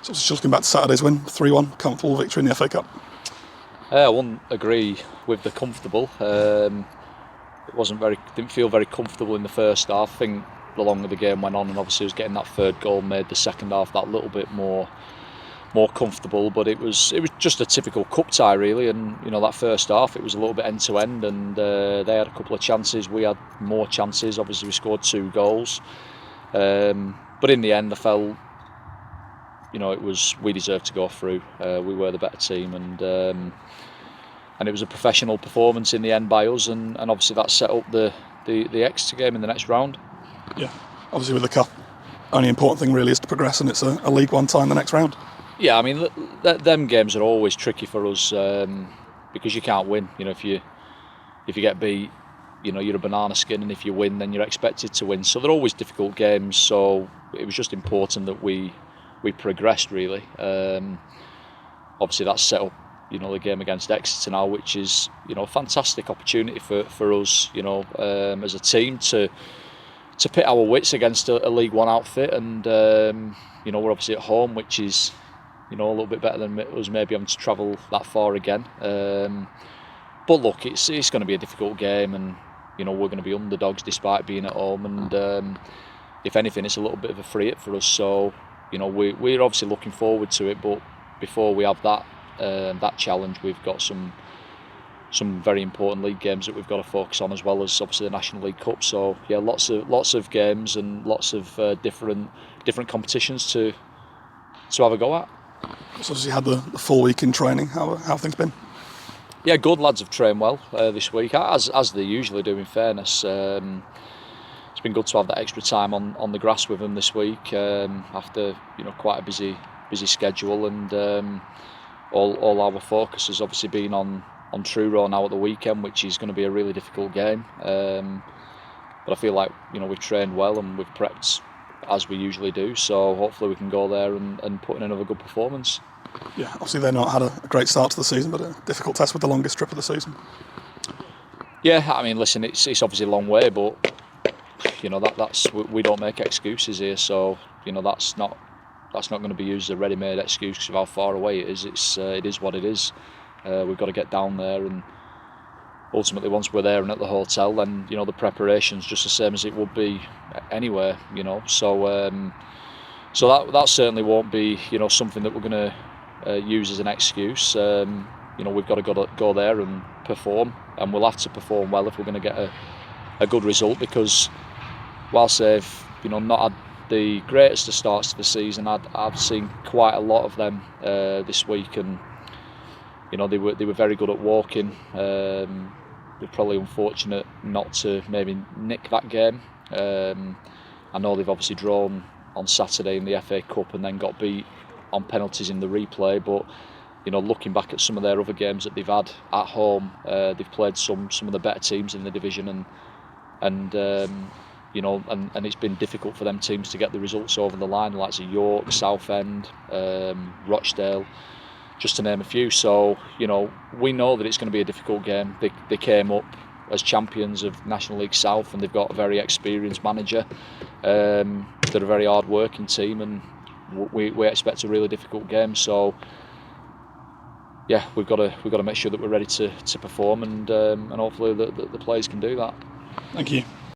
So just looking back to Saturday's win, 3-1, comfortable victory in the FA Cup. I wouldn't agree with the comfortable. Didn't feel very comfortable in the first half. I think the longer the game went on, and obviously was getting that third goal, made the second half that little bit more comfortable. But it was just a typical cup tie really, and that first half it was a little bit end to end, and they had a couple of chances. We had more chances. Obviously we scored 2 goals, but in the end I felt we deserved to go through. We were the better team, and it was a professional performance in the end by us, and obviously that set up the Exeter game in the next round. Yeah, obviously with the cup, only important thing really is to progress, and it's a League One tie in the next round. Yeah, I mean, them games are always tricky for us because you can't win. If you get beat, you're a banana skin, and if you win, then you're expected to win. So they're always difficult games. So it was just important that we progressed really. Obviously that's set up the game against Exeter now, which is a fantastic opportunity for us as a team to pit our wits against a League One outfit, and we're obviously at home, which is a little bit better than us maybe having to travel that far again. But look, it's going to be a difficult game, and we're going to be underdogs despite being at home, and if anything it's a little bit of a free hit for us. So we're obviously looking forward to it, but before we have that challenge, we've got some very important league games that we've got to focus on, as well as obviously the National League Cup. So yeah, lots of games and lots of different competitions to have a go at. So obviously you had the full week in training. How have things been? Yeah, good. Lads have trained well this week, as they usually do, in fairness. It's been good to have that extra time on the grass with them this week after quite a busy schedule, and all our focus has obviously been on Truro now at the weekend, which is going to be a really difficult game. But I feel like we've trained well and we've prepped as we usually do. So hopefully we can go there and put in another good performance. Yeah, obviously they've not had a great start to the season, but a difficult test with the longest trip of the season. Yeah, I mean, listen, it's obviously a long way, but that's we don't make excuses here. So that's not going to be used as a ready-made excuse of how far away it is. It is what it is. We've got to get down there, and ultimately once we're there and at the hotel, then the preparation's just the same as it would be anywhere. So that certainly won't be something that we're going to use as an excuse. We've got to go there and perform, and we'll have to perform well if we're going to get a good result, because whilst they've not had the greatest of starts to the season, I've seen quite a lot of them this week, and they were very good at walking. They're probably unfortunate not to maybe nick that game. I know they've obviously drawn on Saturday in the FA Cup and then got beat on penalties in the replay, but looking back at some of their other games that they've had at home, they've played some of the better teams in the division, and it's been difficult for them teams to get the results over the line, like York, Southend, Rochdale, just to name a few. So we know that it's going to be a difficult game. They came up as champions of National League South, and they've got a very experienced manager. They're a very hard-working team, and we expect a really difficult game. So yeah, we've got to make sure that we're ready to perform, and hopefully the players can do that. Thank you.